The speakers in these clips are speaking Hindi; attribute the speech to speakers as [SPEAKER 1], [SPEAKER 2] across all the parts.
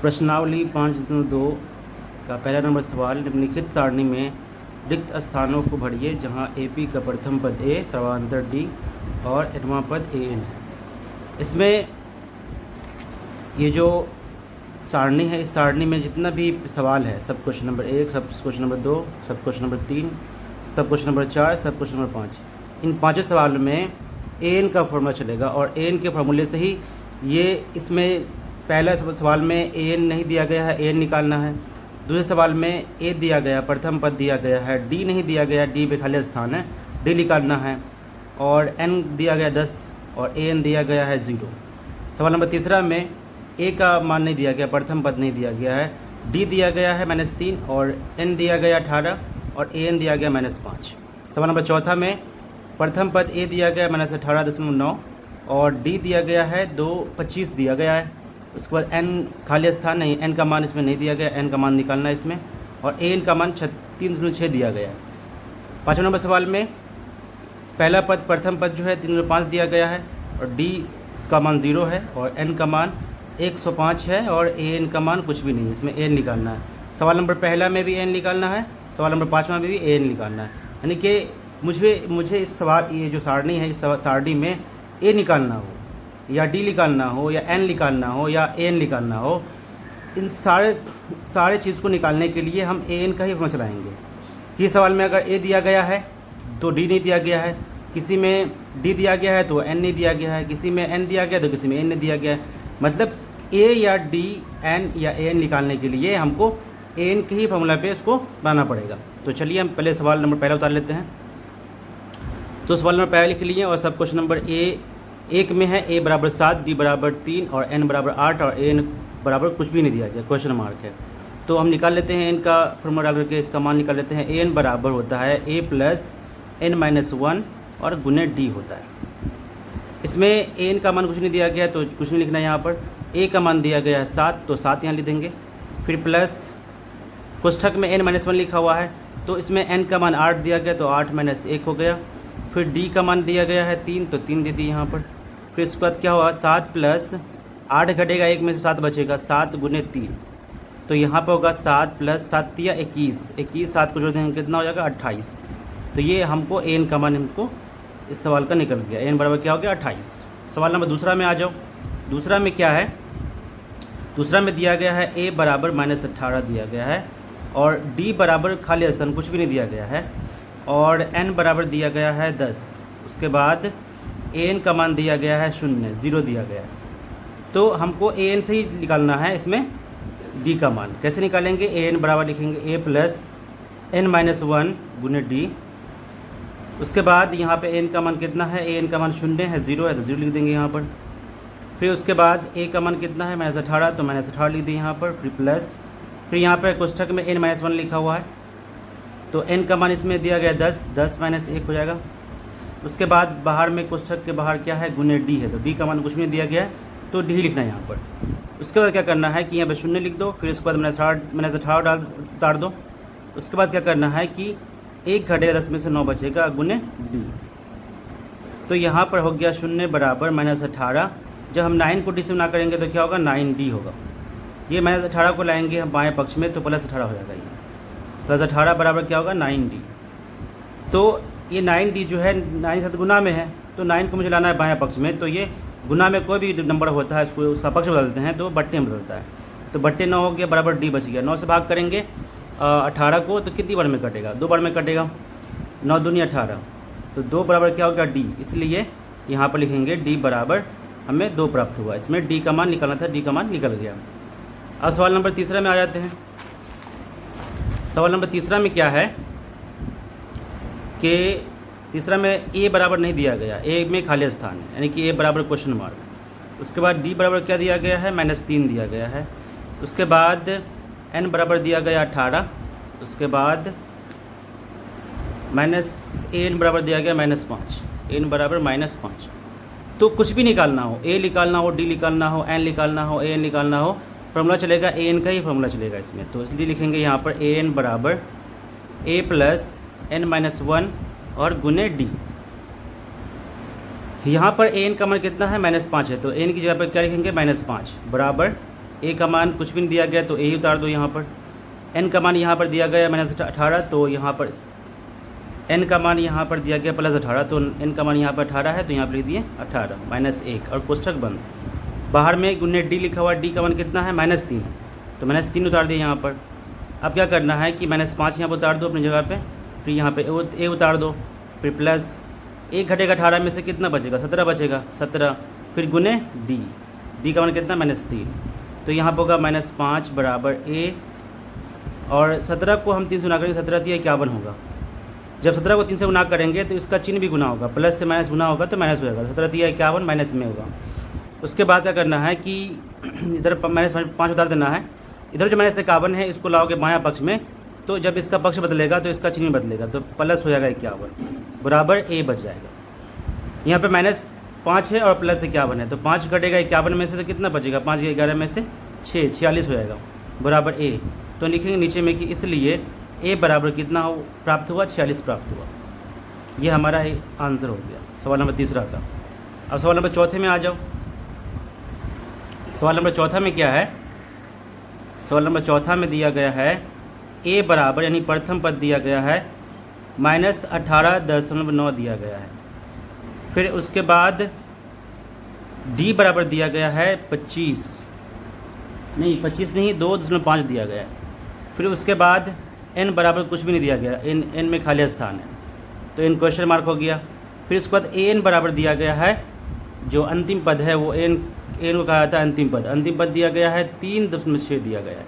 [SPEAKER 1] प्रश्नावली 5.2 का पहला नंबर सवाल, निम्नलिखित सारणी में रिक्त स्थानों को भरिए जहां AP का प्रथम पद A, सर्वांतर D और nवां पद AN है। इसमें ये जो सारणी है, इस सारणी में जितना भी सवाल है, सब क्वेश्चन नंबर 1, सब क्वेश्चन नंबर 2, सब क्वेश्चन नंबर 3, सब क्वेश्चन नंबर 4, सब क्वेश्चन नंबर 5, इन पाँचों सवालों में AN का फॉर्मूला चलेगा और AN के फार्मूले से ही ये इसमें पहला सवाल में AN नहीं दिया गया है, AN निकालना है। दूसरे सवाल में A दिया गया, प्रथम पद दिया गया है, D नहीं दिया गया, D पे खाली स्थान है, D निकालना है, और N दिया गया 10 और AN दिया गया है 0। सवाल नंबर तीसरा में A का मान नहीं दिया गया, प्रथम पद नहीं दिया गया है, D दिया गया है -3 और N दिया गया 18 और AN दिया गया -5। सवाल नंबर चौथा में प्रथम पद A दिया गया -18.9 और D दिया गया है 2.25 दिया गया है। उसके बाद N खाली स्थान नहीं, N का मान इसमें नहीं दिया गया, N का मान निकालना है इसमें, और AN का मान 3.6 दिया गया है। पाँचवें नंबर सवाल में पहला पद, प्रथम पद जो है 3.5 दिया गया है और D का मान 0 है और N का मान 105 है और AN का मान कुछ भी नहीं है, इसमें AN निकालना है। सवाल नंबर पहला में भी AN निकालना है, सवाल नंबर 5वां में भी AN निकालना है। यानी कि मुझे इस सवाल, ये जो सारणी है, इस सारणी में A निकालना हो या D निकालना हो या N निकालना हो या AN निकालना हो, इन सारे चीज़ को निकालने के लिए हम AN का ही फॉर्मूला चलाएंगे। किसी सवाल में अगर A दिया गया है तो D नहीं दिया गया है, किसी में D दिया गया है तो N नहीं दिया गया है, किसी में N दिया गया तो किसी में N नहीं दिया गया है। मतलब A या D, N या AN निकालने के लिए हमको AN के ही फॉर्मूला पे इसको बनाना पड़ेगा। तो चलिए हम पहले सवाल नंबर पहला उतार लेते हैं। तो सवाल नंबर पहला लिख लिए और सब क्वेश्चन नंबर A1 में है A बराबर 7, D बराबर 3 और N बराबर 8 और AN बराबर कुछ भी नहीं दिया गया, क्वेश्चन मार्क है। तो हम निकाल लेते हैं N का फॉर्मूला डाल करके, इसका मान निकाल लेते हैं। AN बराबर होता है A प्लस N-1 और गुने D होता है। इसमें AN का मान कुछ नहीं दिया गया तो कुछ नहीं लिखना है यहाँ पर। A का मान दिया गया है 7 तो 7 यहाँ लिख देंगे। फिर प्लस कोष्ठक में N-1 लिखा हुआ है तो इसमें N का मान 8 दिया गया तो 8 - 1 हो गया। फिर D का मान दिया गया है 3 तो 3 दे दी यहाँ पर। फिर उसके बाद क्या हुआ, 7 प्लस 8 घटेगा, 1 में से 7 बचेगा, 7 गुने 3 तो यहाँ पर होगा 7 प्लस 7 या 21, 7 को जोड़ देंगे कितना हो जाएगा 28। तो ये हमको AN का मान हमको इस सवाल का निकल गया। AN बराबर क्या हो गया 28। सवाल नंबर दूसरा में आ जाओ। दूसरा में क्या है, दूसरा में दिया गया है A बराबर -18 दिया गया है और D बराबर खाली स्थान कुछ भी नहीं दिया गया है और N बराबर दिया गया है 10। उसके बाद AN का मान दिया गया है 0 दिया गया है। तो हमको AN से ही निकालना है इसमें D का मान। कैसे निकालेंगे, AN बराबर लिखेंगे A प्लस N-1 गुने D। उसके बाद यहाँ पे N का मान कितना है, AN का मान 0 है, 0 है तो 0 लिख देंगे यहाँ पर। फिर उसके बाद A का मान कितना है -18 तो -18 लिख दें यहाँ पर। फिर प्लस, फिर यहाँ पर कोष्ठक में N-1 लिखा हुआ है तो N का मान इसमें दिया गया 10 - 1 हो जाएगा। उसके बाद बाहर में कोष्ठक के बाहर क्या है, गुने D है तो D का मान कुछ नहीं दिया गया है तो D लिखना है यहाँ पर। उसके बाद क्या करना है कि यहाँ पे 0 लिख दो, फिर उसके बाद -18 उतार दो। उसके बाद क्या करना है कि 1 घटेगा, 10 में से 9 बचेगा, गुने D। तो यहाँ पर हो गया 0 बराबर -18। जब हम 9 को D से गुना करेंगे तो क्या होगा, 9D होगा। ये -18 को लाएंगे हम बाएँ पक्ष में तो +18 हो जाएगा। ये +18 बराबर क्या होगा 9D। तो ये 9D जो है 9 के साथ गुना में है तो 9 को मुझे लाना है बाएं पक्ष में। तो ये गुना में कोई भी नंबर होता है उसको उसका पक्ष बदलते हैं तो बट्टे में बदलता है। तो बट्टे 9 हो गया बराबर D बच गया। 9 से भाग करेंगे 18 को तो कितनी बार में कटेगा, 2 बार में कटेगा, 9 दूनी 18 तो 2 बराबर क्या होगा D। इसलिए यहाँ पर लिखेंगे D बराबर हमें 2 प्राप्त हुआ। इसमें D का मान निकालना था, D का मान निकल गया। अब सवाल नंबर तीसरा में आ जाते हैं। सवाल नंबर तीसरा में क्या है कि तीसरा में A बराबर नहीं दिया गया, A में खाली स्थान है, यानी कि A बराबर क्वेश्चन मार्क। उसके बाद D बराबर क्या दिया गया है, -3 दिया गया है। उसके बाद N बराबर दिया गया 18। उसके बाद AN बराबर दिया गया -5, AN बराबर -5। तो कुछ भी निकालना हो, A निकालना हो, D निकालना हो, N निकालना हो, AN निकालना हो, फॉर्मूला चलेगा AN का ही फॉर्मूला चलेगा इसमें। तो इसलिए लिखेंगे यहाँ पर AN बराबर A प्लस N-1 और गुने D। यहाँ पर AN का मान कितना है -5 है तो AN की जगह पर क्या लिखेंगे -5 बराबर ए का मान कुछ भी नहीं दिया गया तो ए ही उतार दो यहाँ पर। एन का मान यहाँ पर दिया गया -18, तो यहाँ पर एन का मान यहाँ पर दिया गया +18, तो एन का मान यहाँ पर 18 है, तो यहाँ पर लिख दिए 18 -1 और कोष्ठक बंद। बाहर में गुने डी लिखा हुआ, डी का मान कितना है -3, तो -3 उतार दिए यहाँ पर। अब क्या करना है कि -5 यहाँ पर उतार दो अपनी जगह पे, फिर यहाँ पे ए उतार दो, फिर प्लस 1 घटेगा 18 में से कितना बचेगा 17 बचेगा, 17 फिर गुने डी, डी का मान कितना -3, तो यहाँ पर होगा -5 बराबर ए, और 17 को हम 3 से गुना करेंगे, 17 3 51 होगा। जब 17 को 3 से गुना करेंगे तो इसका चिन्ह भी गुना होगा, प्लस से माइनस गुना होगा तो माइनस हो जाएगा, 17 3 51 माइनस में होगा। उसके बाद क्या करना है कि इधर -5 उतार देना है, इधर जो -51 है इसको लाओगे बायां पक्ष में, तो जब इसका पक्ष बदलेगा तो इसका चिन्ह बदलेगा, तो प्लस हो जाएगा 51 बराबर ए बच जाएगा। यहाँ पे -5 है और प्लस 51 है, तो 5 घटेगा 51 में से तो कितना बचेगा, 5 11 में से 6 46 हो जाएगा बराबर ए। तो लिखेंगे नीचे में कि इसलिए ए बराबर कितना हो प्राप्त हुआ 46 प्राप्त हुआ। ये हमारा आंसर हो गया सवाल नंबर 3 का। अब सवाल नंबर 4 में आ जाओ। सवाल नंबर 4 में क्या है, सवाल नंबर 4 में दिया गया है ए बराबर यानी प्रथम पद दिया गया है -18.9 दिया गया है, फिर उसके बाद डी बराबर दिया गया है 25 नहीं 2.5 दिया गया है, फिर उसके बाद एन बराबर कुछ भी नहीं दिया गया, एन में खाली स्थान है तो एन क्वेश्चन मार्क हो गया। फिर उसके बाद ए एन बराबर दिया गया है, जो अंतिम पद है वो एन को कहा जाता है अंतिम पद दिया गया है 3.6 दिया गया है।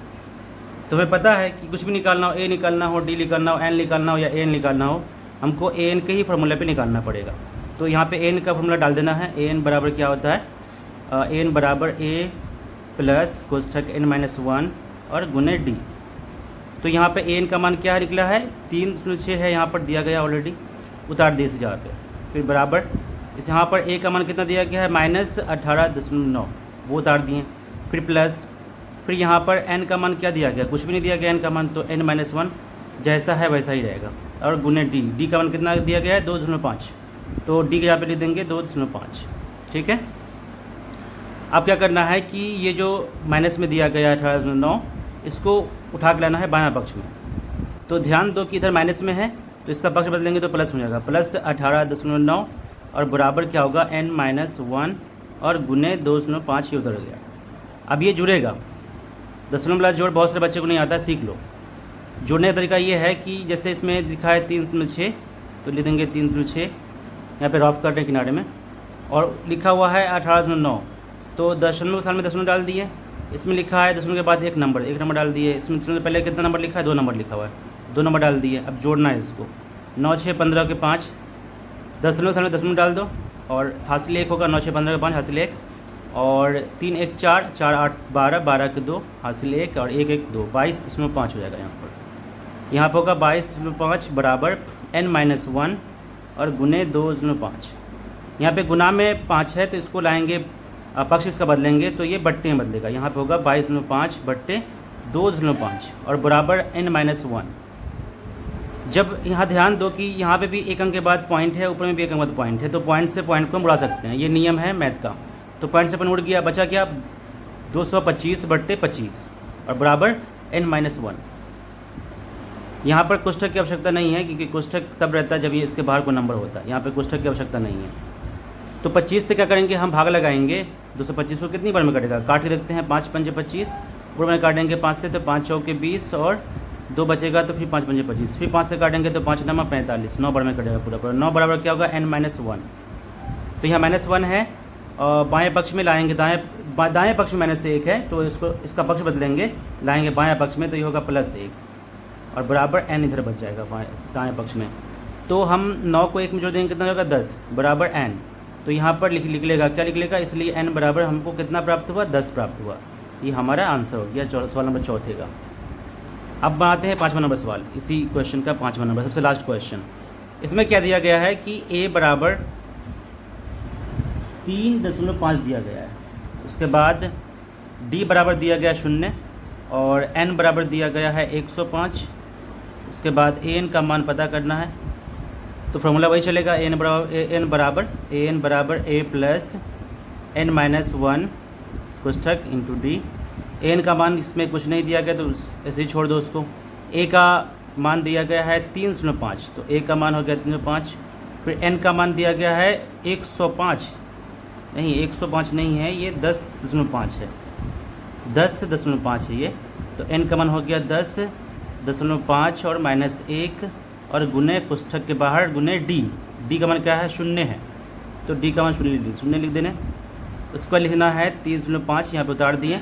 [SPEAKER 1] तुम्हें पता है कि कुछ भी निकालना हो, ए निकालना हो, डी निकालना हो, एन निकालना हो या एन निकालना हो, हमको ए एन के ही फॉर्मूले पे निकालना पड़ेगा। तो यहाँ पे एन का फॉर्मूला डाल देना है, ए एन बराबर क्या होता है, ए एन बराबर ए प्लस कोष्ठक n-1 और गुने डी। तो यहाँ पे एन का मान क्या निकला है 3.6 है, यहाँ पर दिया गया ऑलरेडी, उतार दिए इस जगह पे। फिर बराबर इस यहाँ पर ए का मान कितना दिया गया है -18.9, वो उतार दिए। फिर प्लस फिर यहाँ पर एन का मान क्या दिया गया, कुछ भी नहीं दिया गया एन का मान, तो n-1 जैसा है वैसा ही रहेगा, और गुने डी, डी का मान कितना दिया गया है 2.5, तो डी के यहाँ पे लिख देंगे 2.5। ठीक है। अब क्या करना है कि ये जो माइनस में दिया गया है 18.9, इसको उठा के लाना है बायां पक्ष में। तो ध्यान दो कि इधर माइनस में है तो इसका पक्ष बदलेंगे तो प्लस हो जाएगा, प्लस 18.9 और बराबर क्या होगा n-1 और गुने 2.5, ये उधर गया। अब ये जुड़ेगा, दशमलव वाला जोड़ बहुत सारे बच्चे को नहीं आता, सीख लो। जोड़ने का तरीका ये है कि जैसे इसमें लिखा है 3.6 तो लिख देंगे 3.6, यहाँ पे रफ कर रहे किनारे में, और लिखा हुआ है 18.9 तो दशमलव साल में दशमलव डाल दिए, इसमें लिखा है दशमलव के बाद एक नंबर डाल दिए, इसमें दशमलव पहले कितना नंबर लिखा है 2 नंबर लिखा हुआ है, 2 नंबर डाल दिए। अब जोड़ना है इसको, 9 6 15 के 5, दशमलव साल में दशमलव डाल दो और हासिल 1 होगा, 9 6 15 के 5 हासिल 1, और 3 1 4 4 8 12 12 के 2 हासिल 1 और 1 1 2 22.5 हो जाएगा। यहाँ पर होगा 22.5 बराबर n-1 और गुने 2.5। यहाँ पे गुना में 5 है तो इसको लाएंगे पक्ष इसका बदलेंगे तो ये बट्टे में बदलेगा, यहाँ पे होगा 22.5 बट्टे 2.5 और बराबर n-1। जब यहाँ ध्यान दो कि यहाँ पे भी एक अंक के बाद पॉइंट है, ऊपर में भी एक अंक के बाद पॉइंट है, तो पॉइंट से पॉइंट को हम उड़ा सकते हैं, ये नियम है मैथ का। तो पॉइंट से पॉइंट उड़ गया, बचा क्या 225 बट्टे 25 और बराबर n-1। यहाँ पर कोष्ठक की आवश्यकता नहीं है क्योंकि कोष्ठक तब रहता है जब ये इसके बाहर को नंबर होता है, यहाँ पे कोष्ठक की आवश्यकता नहीं है। तो 25 से क्या करेंगे, हम भाग लगाएंगे, 225 को कितनी बार में कटेगा, काट के देखते हैं, 5 पंजे 25, ऊपर में काटेंगे 5 से तो 5 चौके 20 और 2 बचेगा तो फिर 5 पंजे 25, फिर 5 से काटेंगे तो 5 9 45, 9 बार में कटेगा पूरा, 9 बराबर क्या होगा n-1। तो यहाँ -1 है और बाएँ पक्ष में लाएंगे, दाएँ पक्ष में -1 है तो इसका पक्ष बदलेंगे, लाएंगे बाएँ पक्ष में तो ये होगा +1 और बराबर n इधर बच जाएगा दाएँ पक्ष में। तो हम 9 को 1 में जोड़ देंगे, कितना होगा 10 बराबर n। तो यहाँ पर लिख लेगा, क्या लिख लेगा, इसलिए n बराबर हमको कितना प्राप्त हुआ 10 प्राप्त हुआ। ये हमारा आंसर हो गया सवाल नंबर 4 का। अब बनाते हैं 5वां नंबर सवाल, इसी क्वेश्चन का 5वां नंबर, सबसे लास्ट क्वेश्चन। इसमें क्या दिया गया है कि a बराबर 3.5 दिया गया है, उसके बाद d बराबर दिया गया 0 और n बराबर दिया गया है 105, उसके बाद an का मान पता करना है। तो फॉर्मूला वही चलेगा, an बराबर a प्लस n-1 कोष्ठक इंटू डी, एन का मान इसमें कुछ नहीं दिया गया तो ऐसे ही छोड़ दो उसको। ए का मान दिया गया है 3.5, तो ए का मान हो गया 3.5। फिर एन का मान दिया गया है 105, नहीं 105 नहीं है, ये 10.5 है, 10.5 है ये। तो एन का मान हो गया 10.5 और -1 और गुने पुस्तक के बाहर गुने डी। डी का मान क्या है? 0 है, तो डी का मान 0 लिख देना। उसको लिखना है 3.5, यहाँ पर उतार दिए।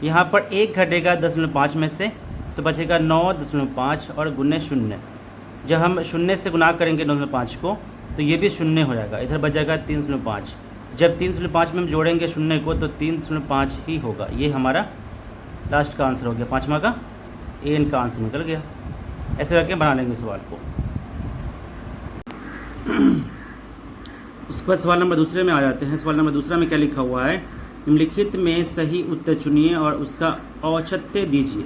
[SPEAKER 1] यहाँ पर 1 घटेगा 10.5 में से, तो बचेगा 9.5 और गुने 0। जब हम 0 से गुना करेंगे 9.5 को तो ये भी 0 हो जाएगा, इधर बच जाएगा 3.5। जब 3.5 में हम जोड़ेंगे 0 को तो 3.5 ही होगा। ये हमारा लास्ट का आंसर हो गया, 5वां का एन का आंसर निकल गया। ऐसे करके बना लेंगे सवाल को। उसके बाद सवाल नंबर दूसरे में आ जाते हैं। सवाल नंबर दूसरा में क्या लिखा हुआ है? निम्नलिखित में सही उत्तर चुनिए और उसका औचित्य दीजिए।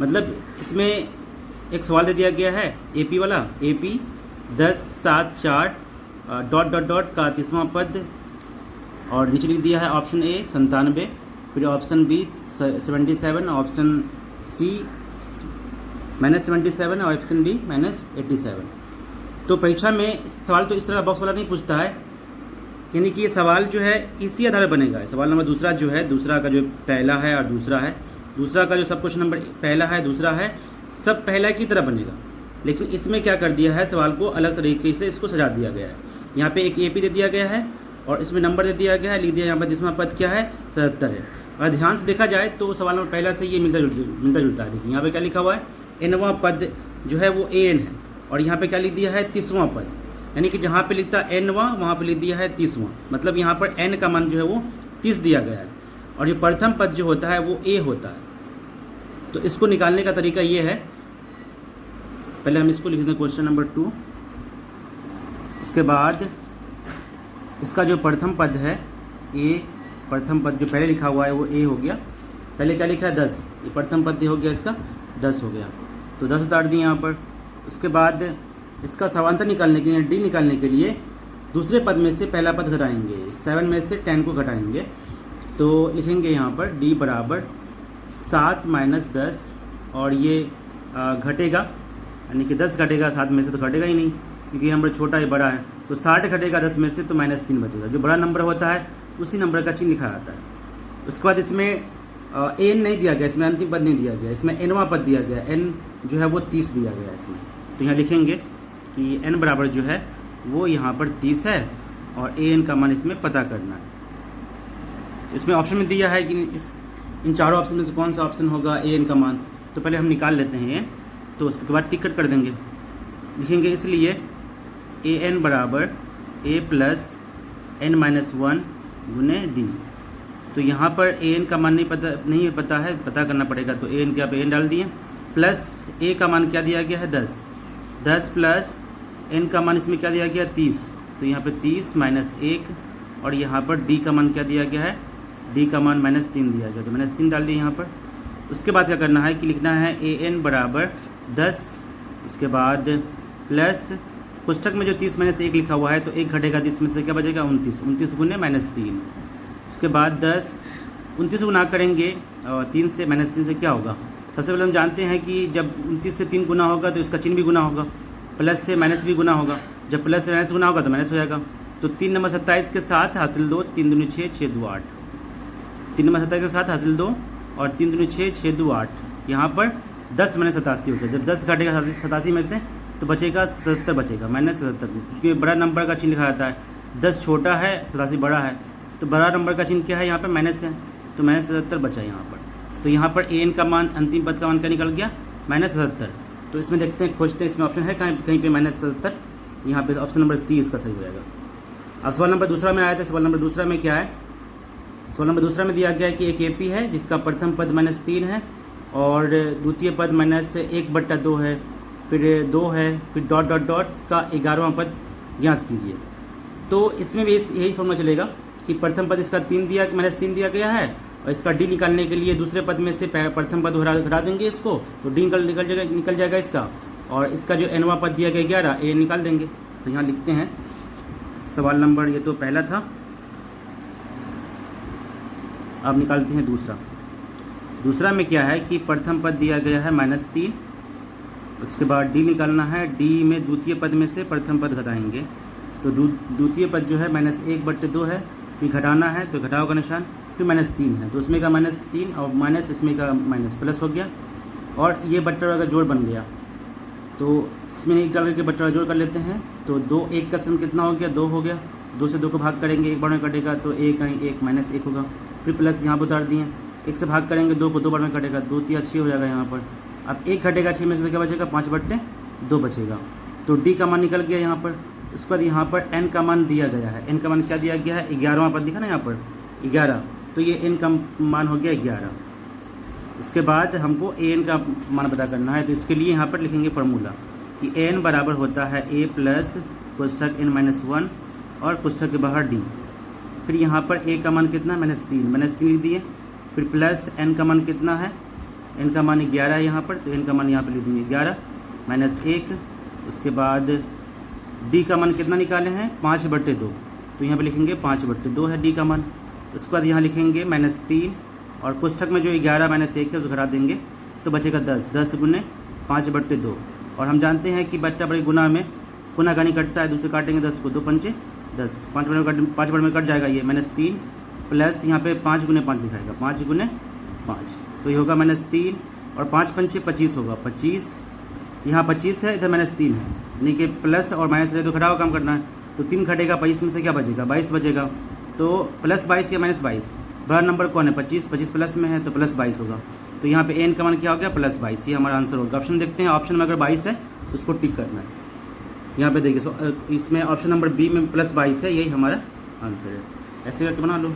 [SPEAKER 1] मतलब इसमें एक सवाल दे दिया गया है एपी वाला, एपी 10, 7, 4 ... का 30वां पद, और नीचे लिख दिया है ऑप्शन ए 97, फिर ऑप्शन बी 77, ऑप्शन सी -77 और ऑप्शन डी -87। तो परीक्षा में सवाल तो इस तरह बॉक्स वाला नहीं पूछता है, यानी कि ये सवाल जो है इसी आधार पर बनेगा। सवाल नंबर दूसरा जो है, दूसरा का जो पहला है और दूसरा है, दूसरा का जो सब क्वेश्चन नंबर पहला है दूसरा है, सब पहला की तरह बनेगा। लेकिन इसमें क्या कर दिया है, सवाल को अलग तरीके से इसको सजा दिया गया है। यहाँ पे एक एपी दे दिया गया है और इसमें नंबर दे दिया गया है, लिख दिया यहाँ पर 10वां पद क्या है 77 है। और ध्यान से देखा जाए तो सवाल नंबर पहला से ये मिलता जुलता है। देखिए यहाँ पे क्या लिखा हुआ है, एनवां पद जो है वो एन है, और यहाँ पे क्या लिख दिया है 30वां पद, यानी कि जहाँ पे लिखता है एनवां वहाँ पे लिख दिया है 30वां। मतलब यहाँ पर एन का मान जो है वो 30 दिया गया है, और जो प्रथम पद जो होता है वो ए होता है। तो इसको निकालने का तरीका ये है, पहले हम इसको लिख दें क्वेश्चन नंबर 2। उसके बाद इसका जो प्रथम पद है ए, प्रथम पद जो पहले लिखा हुआ है वो ए हो गया। पहले क्या लिखा है 10, ये प्रथम पद हो गया, इसका 10 हो गया, तो 10 उतार दिए यहाँ पर। उसके बाद इसका समांतर निकालने के लिए, डी निकालने के लिए दूसरे पद में से पहला पद घटाएंगे, 7 में से 10 को घटाएंगे, तो लिखेंगे यहाँ पर डी बराबर 7 - 10, और ये घटेगा, यानी कि 10 घटेगा 7 में से, तो घटेगा ही नहीं क्योंकि नंबर छोटा है बड़ा है, तो 60 घटेगा 10 में से, तो -3 बचेगा। जो बड़ा नंबर होता है उसी नंबर का चिन्ह लिखा जाता है। उसके बाद इसमें एन नहीं दिया गया, इसमें अंतिम पद नहीं दिया गया, इसमें एनवां पद दिया गया, एन जो है वो 30 दिया गया है इसमें। तो यहाँ लिखेंगे कि एन बराबर जो है वो यहाँ पर 30 है, और ए एन का मान इसमें पता करना है। इसमें ऑप्शन में दिया है कि इन चारों ऑप्शन में से कौन सा ऑप्शन होगा ए एन का मान, तो पहले हम निकाल लेते हैं, तो उसके बाद टिक कर देंगे। लिखेंगे इसलिए ए एन बराबर ए प्लस n - 1 गुने डी। तो यहाँ पर ए एन का मान नहीं पता है, पता करना पड़ेगा। तो ए एन क्या पे एन डाल दिए, प्लस ए का मान क्या दिया गया है 10 प्लस एन का मान इसमें क्या दिया गया 30, तो यहाँ पे 30 - 1, और यहाँ पर डी का मान क्या दिया गया है, डी का मान -3 दिया गया, तो -3 डाल दिए यहाँ पर। उसके बाद क्या करना है कि लिखना है ए एन बराबर 10, उसके बाद प्लस पुस्तक में जो 30 - 1 लिखा हुआ है, तो 1 घटेगा 30 में से, क्या बचेगा 29 गुने -3। उसके बाद 29 गुना करेंगे और 3 से -3 से क्या होगा। सबसे पहले हम जानते हैं कि जब 29 से 3 गुना होगा तो इसका चिन्ह भी गुना होगा, प्लस से माइनस भी गुना होगा, जब प्लस से माइनस गुना होगा तो माइनस हो जाएगा। तो 3 नंबर 27 के साथ हासिल 2, 3 दूनी 6, 6 2 8, 3 नंबर 27 के साथ हासिल 2 और 3 दूनी 6, 6 2 8। यहाँ पर 10 - 87 होता है, जब 10 घटेगा 87 में से तो बचेगा 77 बचेगा, -77, क्योंकि बड़ा नंबर का चिन्ह लिखा जाता है। 10 छोटा है 87 बड़ा है, तो बड़ा नंबर का चिन्ह क्या है यहाँ पर माइनस है, तो -77 बचा यहाँ पर। तो यहाँ पर ए एन का मान, अंतिम पद का मान क्या निकल गया -77। तो इसमें देखते हैं, खोजते हैं इसमें ऑप्शन है कहीं पे -77, यहाँ पे ऑप्शन नंबर सी इसका सही हो जाएगा। अब सवाल नंबर दूसरा में आया था, सवाल नंबर दूसरा में क्या है, सवाल नंबर दूसरा में दिया गया है कि एक एपी है जिसका प्रथम पद -3 है और द्वितीय पद -1/2 है, फिर 2 है, फिर ... का 11वां पद ज्ञात कीजिए। तो इसमें भी यही फॉर्मूला चलेगा कि प्रथम पद इसका -3 दिया गया है, और इसका डी निकालने के लिए दूसरे पद में से प्रथम पद घटा देंगे इसको, तो डी निकल जाएगा इसका, और इसका जो nवां पद दिया गया 11, ए निकाल देंगे। तो यहाँ लिखते हैं सवाल नंबर, ये तो पहला था, अब निकालते हैं दूसरा। दूसरा में क्या है कि प्रथम पद दिया गया है -3, उसके बाद डी निकालना है। डी में द्वितीय पद में से प्रथम पद घटाएंगे, तो द्वितीय पद जो है -1/2 है, फिर घटाना है तो घटाओ का निशान, फिर -3 है तो उसमें का -3 और माइनस इसमें का माइनस प्लस हो गया, और ये बट्टा का जोड़ बन गया। तो इसमें एक डाल करके बट्टा जोड़ कर लेते हैं, तो 2 1 का सम कितना हो गया, 2 हो गया। 2 से 2 को भाग करेंगे, 1 बार में कटेगा तो 1 1 -1 होगा, फिर प्लस यहाँ पर उतार दिए। 1 से भाग करेंगे 2 को 2 बार में कटेगा, 2 3 6 हो जाएगा यहाँ पर। अब 1 घटेगा 6 में से क्या बचेगा, 5/2 बचेगा। तो डी का मान निकल गया यहाँ पर। उसके बाद यहाँ पर एन का मान दिया गया है। एन का मान क्या दिया गया है, 11वां पद दिखा ना यहाँ पर 11, तो ये एन का मान हो गया 11। उसके बाद हमको ए एन का मान पता करना है, तो इसके लिए यहाँ पर लिखेंगे फार्मूला कि एन बराबर होता है ए प्लस कोष्ठक n-1 और कोष्ठक के बाहर डी। फिर यहाँ पर ए का मान कितना, -3 लिख दिए। फिर प्लस एन का मान कितना है, एन का मान 11 है यहाँ पर, तो एन का मान यहाँ पर लिख देंगे 11 -1। उसके बाद डी का मान कितना निकाले हैं, 5/2, तो यहाँ पे लिखेंगे 5/2 है डी का मान। उसके बाद यहाँ लिखेंगे -3 और कोष्ठक में जो 11 -1 है उसको घटा देंगे तो बचेगा 10 × 5/2। और हम जानते हैं कि बट्टा बड़े गुना में गुना गानी कटता है, दूसरे काटेंगे 10 को, 2 पंचे 10, 5 बार में कट जाएगा ये -3 प्लस यहाँ पे 5 × 5 दिखाएगा, 5 × 5, तो ये होगा -3 और 5 पंचे 25 होगा, 25 यहाँ 25 है, इधर -3 है, यानी कि प्लस और माइनस रहे तो घटाओ काम करना है, तो 3 घटेगा, 25 में से क्या बचेगा, 22 बचेगा। तो +22 या -22, बड़ा नंबर कौन है, 25, 25 प्लस में है तो +22 होगा। तो यहाँ पे एन का मान क्या हो गया, +22, ये हमारा आंसर होगा। ऑप्शन देखते हैं, ऑप्शन में अगर 22 है तो उसको टिक करना है। यहाँ पे देखिए इसमें ऑप्शन नंबर बी में +22 है, यही हमारा आंसर है। ऐसे करके बना लो।